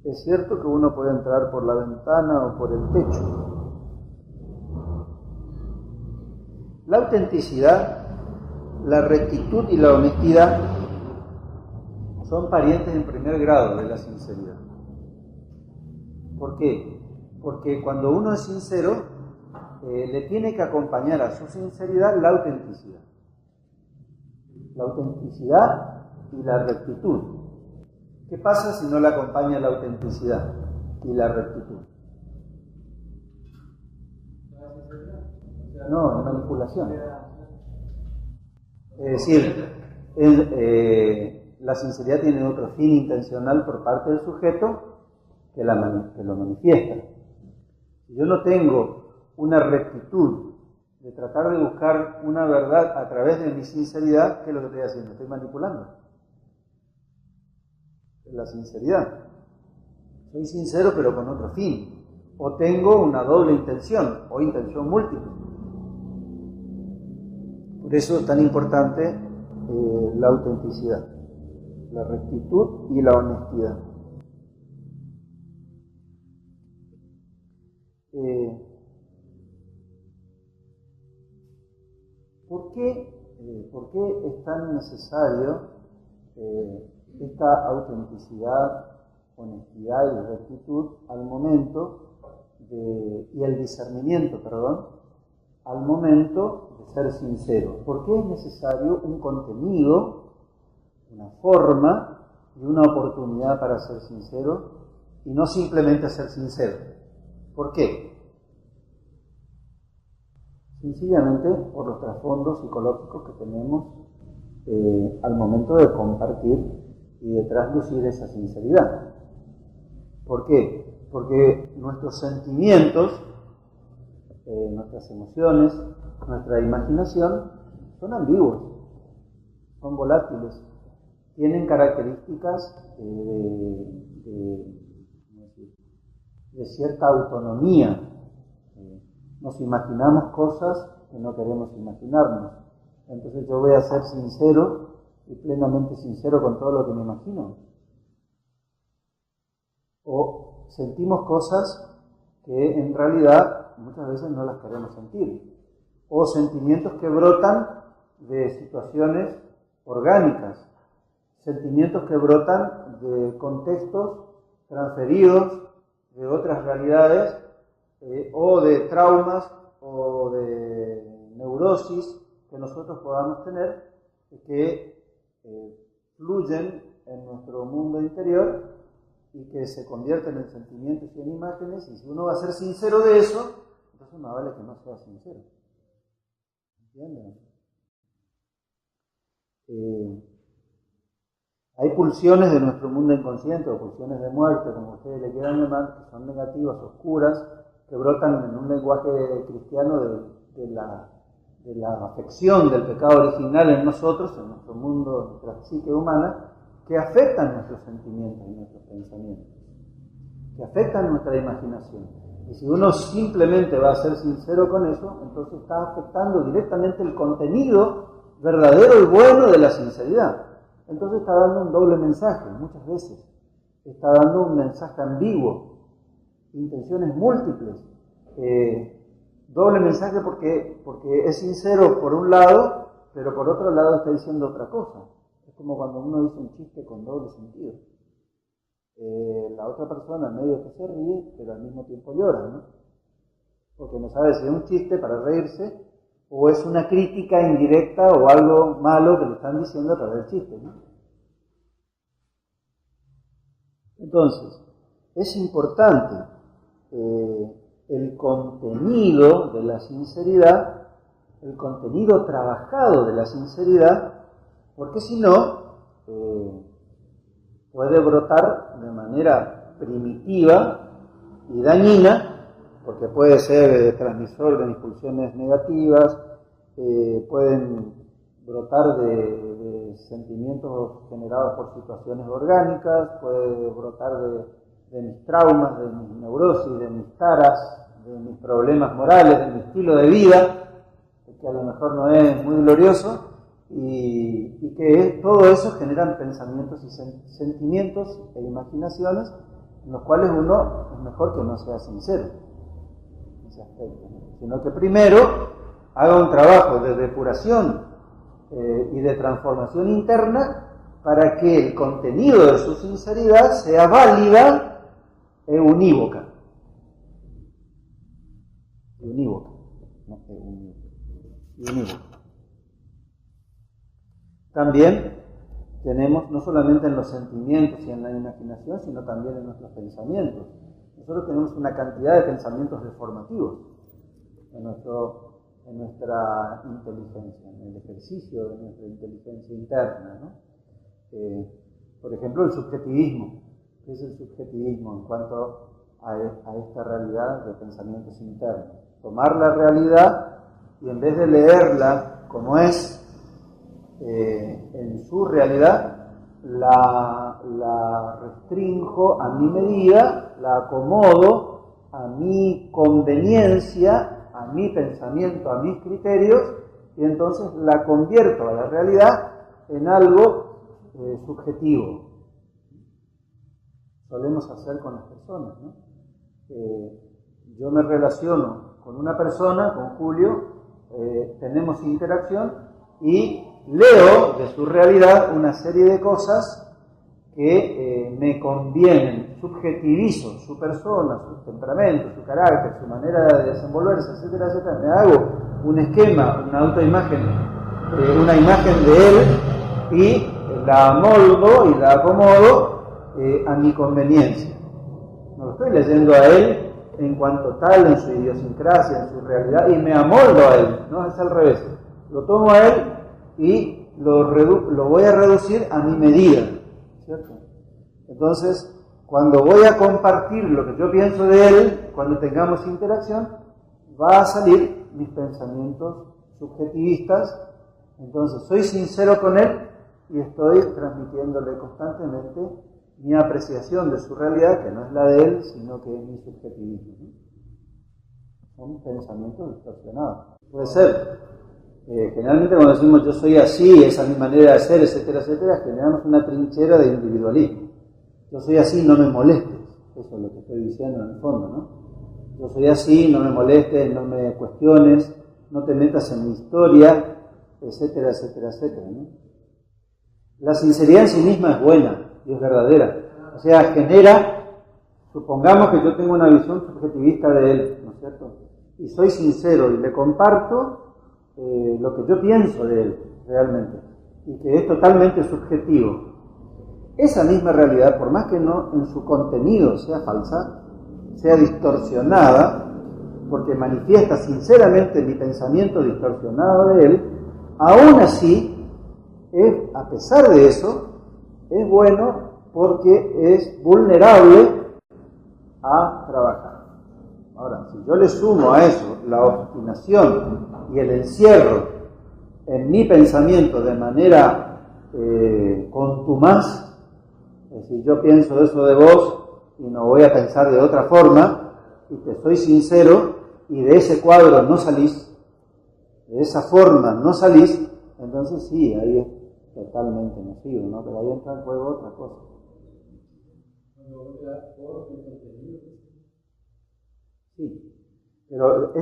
Es cierto que uno puede entrar por la ventana o por el techo. La autenticidad, la rectitud y la honestidad son parientes en primer grado de la sinceridad. ¿Por qué? Porque cuando uno es sincero, le tiene que acompañar a su sinceridad la autenticidad. La autenticidad y la rectitud. ¿Qué pasa si no le acompaña la autenticidad y la rectitud? No, es manipulación. Es decir, la sinceridad tiene otro fin intencional por parte del sujeto que lo manifiesta. Si yo no tengo una rectitud de tratar de buscar una verdad a través de mi sinceridad, ¿qué es lo que estoy haciendo? Estoy manipulando. Es la sinceridad. Soy sincero pero con otro fin. O tengo una doble intención o intención múltiple. Por eso es tan importante la autenticidad, la rectitud y la honestidad. ¿Por qué es tan necesario esta autenticidad, honestidad y rectitud al momento y el discernimiento, al momento de ser sincero? ¿Por qué es necesario un contenido, una forma y una oportunidad para ser sincero y no simplemente ser sincero? ¿Por qué? Sencillamente por los trasfondos psicológicos que tenemos al momento de compartir y de traslucir esa sinceridad. ¿Por qué? Porque nuestros sentimientos, nuestras emociones, nuestra imaginación son ambiguos, son volátiles, tienen características de cierta autonomía. Nos imaginamos cosas que no queremos imaginarnos. Entonces yo voy a ser sincero y plenamente sincero con todo lo que me imagino. O sentimos cosas que en realidad muchas veces no las queremos sentir. O sentimientos que brotan de situaciones orgánicas. Sentimientos que brotan de contextos transferidos de otras realidades o de traumas o de neurosis que nosotros podamos tener que fluyen en nuestro mundo interior y que se convierten en sentimientos y en imágenes, y si uno va a ser sincero de eso, entonces más vale que no sea sincero. ¿Entienden? Hay pulsiones de nuestro mundo inconsciente, o pulsiones de muerte, como ustedes le quieran llamar, que son negativas, oscuras, que brotan en un lenguaje cristiano de la afección del pecado original en nosotros, en nuestro mundo, en nuestra psique humana, que afectan nuestros sentimientos y nuestros pensamientos, que afectan nuestra imaginación. Y si uno simplemente va a ser sincero con eso, entonces está afectando directamente el contenido verdadero y bueno de la sinceridad. Entonces está dando un doble mensaje, muchas veces. Está dando un mensaje ambiguo, intenciones múltiples. Doble mensaje porque es sincero por un lado, pero por otro lado está diciendo otra cosa. Es como cuando uno dice un chiste con doble sentido. La otra persona medio que se ríe, pero al mismo tiempo llora, ¿no? Porque no sabe si es un chiste para reírse o es una crítica indirecta o algo malo que le están diciendo a través del chiste, ¿no? Entonces, es importante el contenido de la sinceridad, el contenido trabajado de la sinceridad, porque si no, puede brotar de manera primitiva y dañina, porque puede ser transmisor de impulsiones negativas, pueden brotar de sentimientos generados por situaciones orgánicas, puede brotar de mis traumas, de mis neurosis, de mis taras, de mis problemas morales, de mi estilo de vida, que a lo mejor no es muy glorioso, y que todo eso generan pensamientos y sentimientos e imaginaciones en los cuales uno es mejor que no sea sincero en ese aspecto, ¿no? Sino que primero haga un trabajo de depuración y de transformación interna para que el contenido de su sinceridad sea válida e unívoca. Unívoca, no unívoca. También tenemos, no solamente en los sentimientos y en la imaginación, sino también en nuestros pensamientos. Nosotros tenemos una cantidad de pensamientos deformativos en nuestra inteligencia, en el ejercicio de nuestra inteligencia interna, ¿no? Por ejemplo, el subjetivismo. ¿Qué es el subjetivismo en cuanto a esta realidad de pensamientos internos? Tomar la realidad y en vez de leerla como es, en su realidad, la restrinjo a mi medida, la acomodo a mi conveniencia, a mi pensamiento, a mis criterios, y entonces la convierto a la realidad en algo subjetivo. Solemos hacer con las personas, ¿no? Yo me relaciono con una persona, con Julio, tenemos interacción y leo de su realidad una serie de cosas que me convienen, subjetivizo su persona, su temperamento, su carácter, su manera de desenvolverse, etcétera, etcétera. Me hago un esquema, una autoimagen, una imagen de él y la amoldo y la acomodo a mi conveniencia. No lo estoy leyendo a él en cuanto tal, en su idiosincrasia, en su realidad, y me amoldo a él, no es al revés. Lo tomo a él y lo voy a reducir a mi medida, ¿cierto? Entonces, cuando voy a compartir lo que yo pienso de él, cuando tengamos interacción, va a salir mis pensamientos subjetivistas. Entonces, soy sincero con él y estoy transmitiéndole constantemente mi apreciación de su realidad, que no es la de él, sino que es mi subjetivismo, ¿no? Son pensamientos distorsionados. Puede ser. Generalmente cuando decimos yo soy así, esa es mi manera de ser, etcétera, etcétera, generamos una trinchera de individualismo. Yo soy así, no me molestes. Eso es lo que estoy diciendo en el fondo, ¿no? Yo soy así, no me molestes, no me cuestiones, no te metas en mi historia, etcétera, etcétera, etcétera, ¿no? La sinceridad en sí misma es buena y es verdadera. O sea, genera, supongamos que yo tengo una visión subjetivista de él, ¿no es cierto? Y soy sincero y le comparto lo que yo pienso de él realmente, y que es totalmente subjetivo. Esa misma realidad, por más que no en su contenido sea falsa, sea distorsionada, porque manifiesta sinceramente mi pensamiento distorsionado de él, aún así, a pesar de eso, es bueno porque es vulnerable a trabajar. Ahora, si yo le sumo a eso la obstinación y el encierro en mi pensamiento de manera contumaz, es decir, yo pienso eso de vos y no voy a pensar de otra forma, y te soy sincero, y de ese cuadro no salís, de esa forma no salís, entonces sí, ahí es totalmente nocivo, ¿no? Pero ahí entra en juego otra cosa. Sí, pero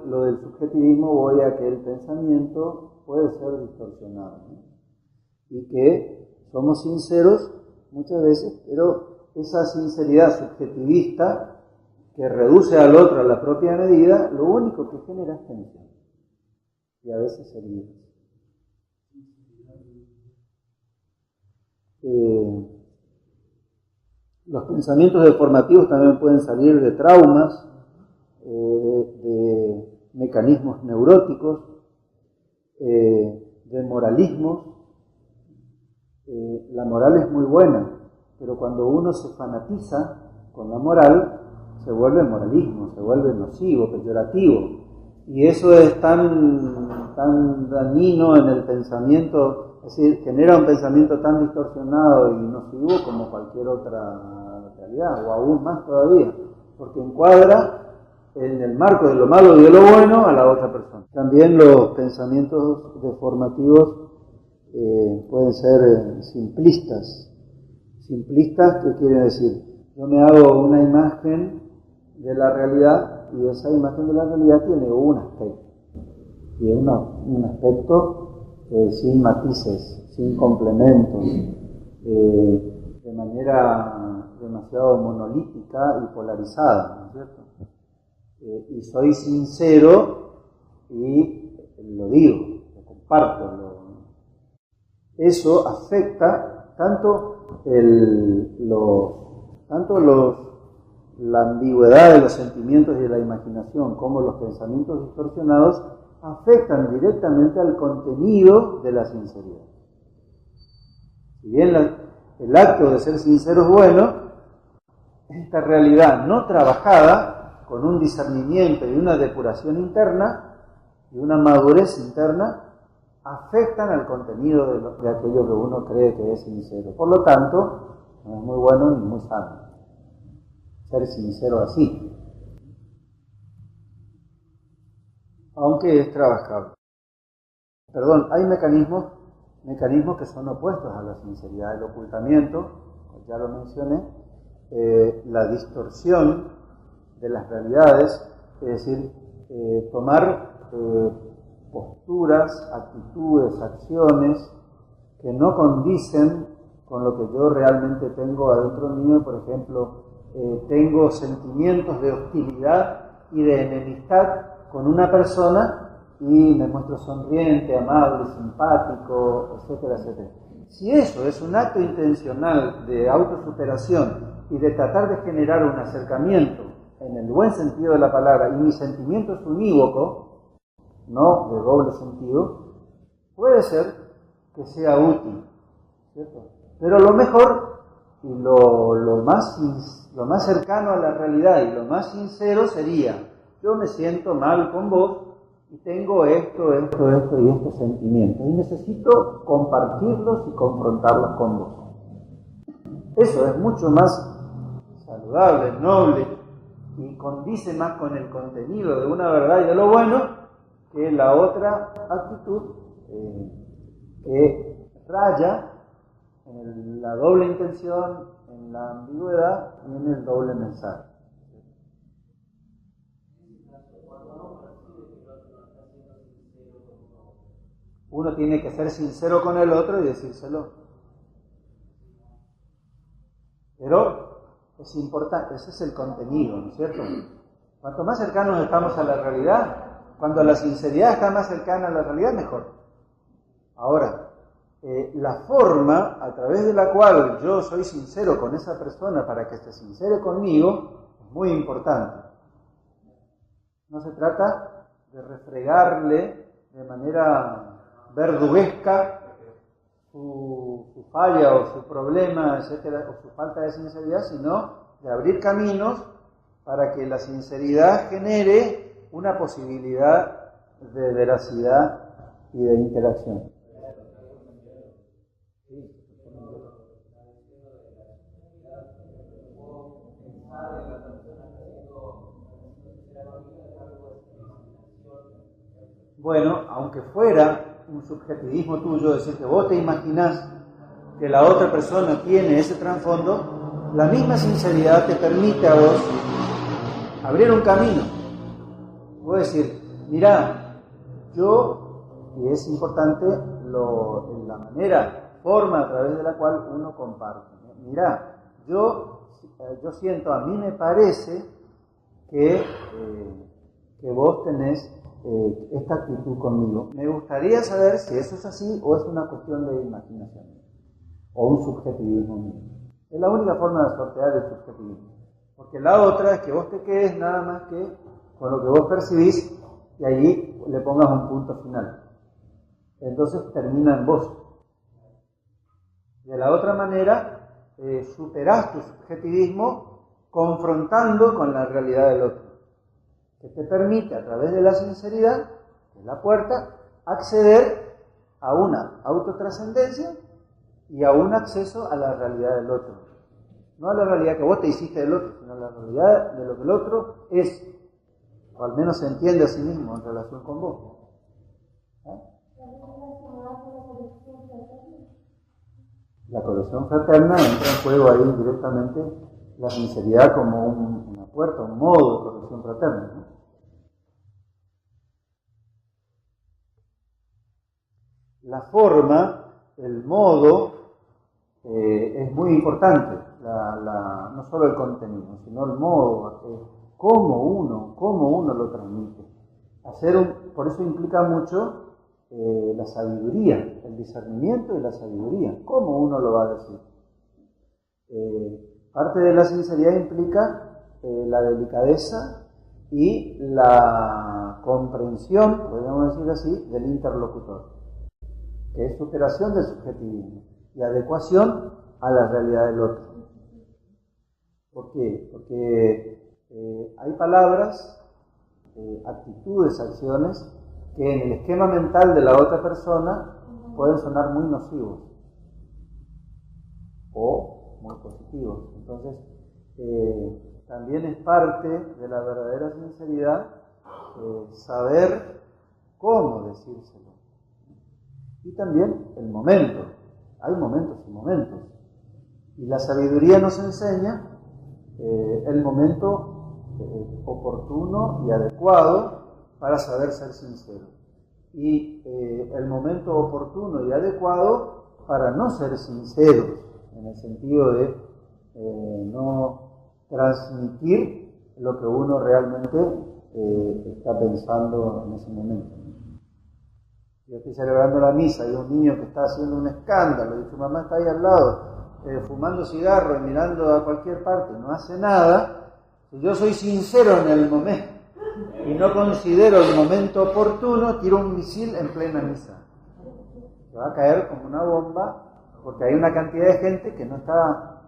lo del subjetivismo voy a que el pensamiento puede ser distorsionado, ¿no? Y que somos sinceros muchas veces, pero esa sinceridad subjetivista que reduce al otro a la propia medida, lo único que genera es tensión y a veces heridas. Los pensamientos deformativos también pueden salir de traumas, de mecanismos neuróticos, de moralismos. La moral es muy buena, pero cuando uno se fanatiza con la moral, se vuelve moralismo, se vuelve nocivo, peyorativo. Y eso es tan dañino en el pensamiento, es decir, genera un pensamiento tan distorsionado y nocivo como cualquier otra realidad, o aún más todavía, porque encuadra en el marco de lo malo y de lo bueno a la otra persona. También los pensamientos deformativos pueden ser simplistas. Simplistas, ¿qué quiere decir? yo me hago una imagen de la realidad y esa imagen de la realidad tiene un aspecto. Y es un aspecto sin matices, sin complementos, de manera demasiado monolítica y polarizada, ¿no es cierto? Y soy sincero y lo digo, lo comparto. Eso afecta tanto la ambigüedad de los sentimientos y de la imaginación como los pensamientos distorsionados afectan directamente al contenido de la sinceridad. Si bien el acto de ser sincero es bueno, esta realidad no trabajada con un discernimiento y una depuración interna y una madurez interna afectan al contenido de aquello que uno cree que es sincero. Por lo tanto, no es muy bueno ni muy sano ser sincero así, aunque es trabajable. Hay mecanismos que son opuestos a la sinceridad. El ocultamiento, ya lo mencioné, la distorsión de las realidades, es decir, tomar posturas, actitudes, acciones que no condicen con lo que yo realmente tengo adentro mío. Por ejemplo, tengo sentimientos de hostilidad y de enemistad con una persona y me muestro sonriente, amable, simpático, etcétera, etcétera. Si eso es un acto intencional de autosuperación y de tratar de generar un acercamiento en el buen sentido de la palabra, y mi sentimiento es unívoco, no de doble sentido, puede ser que sea útil, ¿cierto? Pero lo mejor y lo más cercano a la realidad y lo más sincero sería: yo me siento mal con vos y tengo esto y estos sentimientos y necesito compartirlos y confrontarlos con vos. Eso es mucho más saludable, noble y condice más con el contenido de una verdad y de lo bueno que la otra actitud que raya en la doble intención, en la ambigüedad y en el doble mensaje. Uno tiene que ser sincero con el otro y decírselo. Pero es importante, ese es el contenido, ¿no es cierto? Cuanto más cercanos estamos a la realidad, cuando la sinceridad está más cercana a la realidad, mejor. Ahora, la forma a través de la cual yo soy sincero con esa persona para que esté sincero conmigo es muy importante. No se trata de refregarle de manera verduguesca su falla o su problema, etcétera, o su falta de sinceridad, sino de abrir caminos para que la sinceridad genere una posibilidad de veracidad y de interacción. Bueno, aunque fuera un subjetivismo tuyo, decir que vos te imaginás que la otra persona tiene ese trasfondo, la misma sinceridad te permite a vos abrir un camino. Voy a decir, mirá, y es importante la manera, forma a través de la cual uno comparte. Mirá, yo siento, a mí me parece que vos tenés esta actitud conmigo. Me gustaría saber si eso es así o es una cuestión de imaginación o un subjetivismo mío. Es la única forma de sortear el subjetivismo, porque la otra es que vos te quedes nada más que con lo que vos percibís y allí le pongas un punto final. Entonces termina en vos. De la otra manera, superás tu subjetivismo confrontando con la realidad del otro, que te permite a través de la sinceridad, que es la puerta, acceder a una autotrascendencia y a un acceso a la realidad del otro. No a la realidad que vos te hiciste del otro, sino a la realidad de lo que el otro es, o al menos se entiende a sí mismo en relación con vos. La corrección fraterna entra en juego ahí directamente la sinceridad como una puerta, un modo de corrección fraterna, ¿no? La forma, el modo, es muy importante, no solo el contenido, sino el modo, cómo uno lo transmite. Por eso implica mucho la sabiduría, el discernimiento y la sabiduría, cómo uno lo va a decir. Parte de la sinceridad implica la delicadeza y la comprensión, podríamos decir así, del interlocutor, que es superación del subjetivismo y adecuación a la realidad del otro. ¿Por qué? Porque hay palabras, actitudes, acciones que en el esquema mental de la otra persona pueden sonar muy nocivos o muy positivos. Entonces, también es parte de la verdadera sinceridad saber cómo decírselo. Y también el momento. Hay momentos y momentos. Y la sabiduría nos enseña el momento oportuno y adecuado para saber ser sincero. Y el momento oportuno y adecuado para no ser sinceros, en el sentido de no transmitir lo que uno realmente está pensando en ese momento. Yo estoy celebrando la misa, hay un niño que está haciendo un escándalo y su mamá está ahí al lado, fumando cigarro y mirando a cualquier parte, no hace nada. Si yo soy sincero en el momento y no considero el momento oportuno, tiro un misil en plena misa. Se va a caer como una bomba, porque hay una cantidad de gente que no está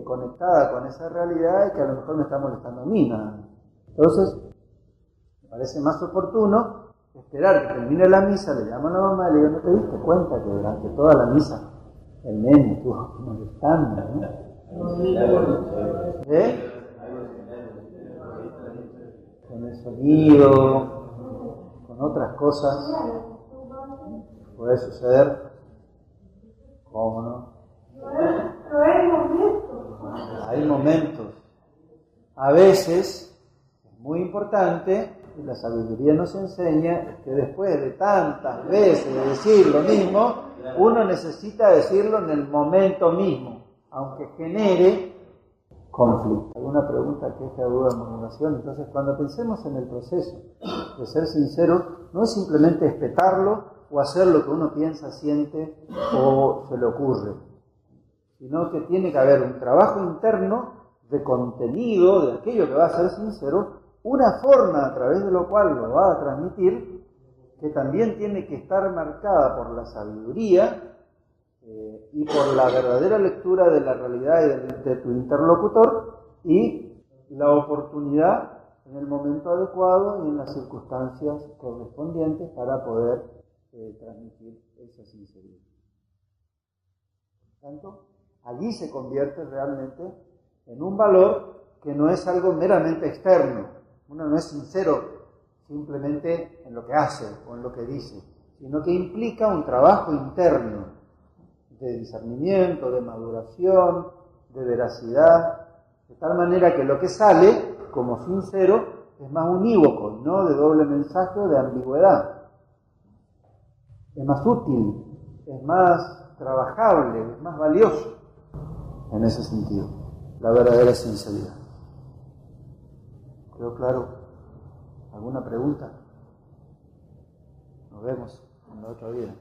conectada con esa realidad y que a lo mejor me está molestando a mí. Nada. Entonces, me parece más oportuno esperar que termine la misa, le llamo a la mamá y le digo, ¿no te diste cuenta que durante toda la misa el nene estuvo molestando, ¿no? Con el sonido, con otras cosas, puede suceder, ¿cómo no? Pero hay momentos. Hay momentos. A veces, es muy importante, y la sabiduría nos enseña, que después de tantas veces de decir lo mismo, uno necesita decirlo en el momento mismo, aunque genere conflicto. ¿Alguna pregunta, queja, duda, murmuración? Entonces, cuando pensemos en el proceso de ser sincero, no es simplemente espetarlo o hacer lo que uno piensa, siente o se le ocurre, sino que tiene que haber un trabajo interno de contenido, de aquello que va a ser sincero, una forma a través de lo cual lo va a transmitir, que también tiene que estar marcada por la sabiduría y por la verdadera lectura de la realidad y de tu interlocutor y la oportunidad en el momento adecuado y en las circunstancias correspondientes para poder transmitir esa sinceridad. Por tanto, allí se convierte realmente en un valor que no es algo meramente externo. Uno no es sincero simplemente en lo que hace o en lo que dice, sino que implica un trabajo interno de discernimiento, de maduración, de veracidad, de tal manera que lo que sale como sincero es más unívoco, no de doble mensaje o de ambigüedad. Es más útil, es más trabajable, es más valioso en ese sentido, la verdadera sinceridad. ¿Quedó claro? ¿Alguna pregunta? Nos vemos en la otra vida.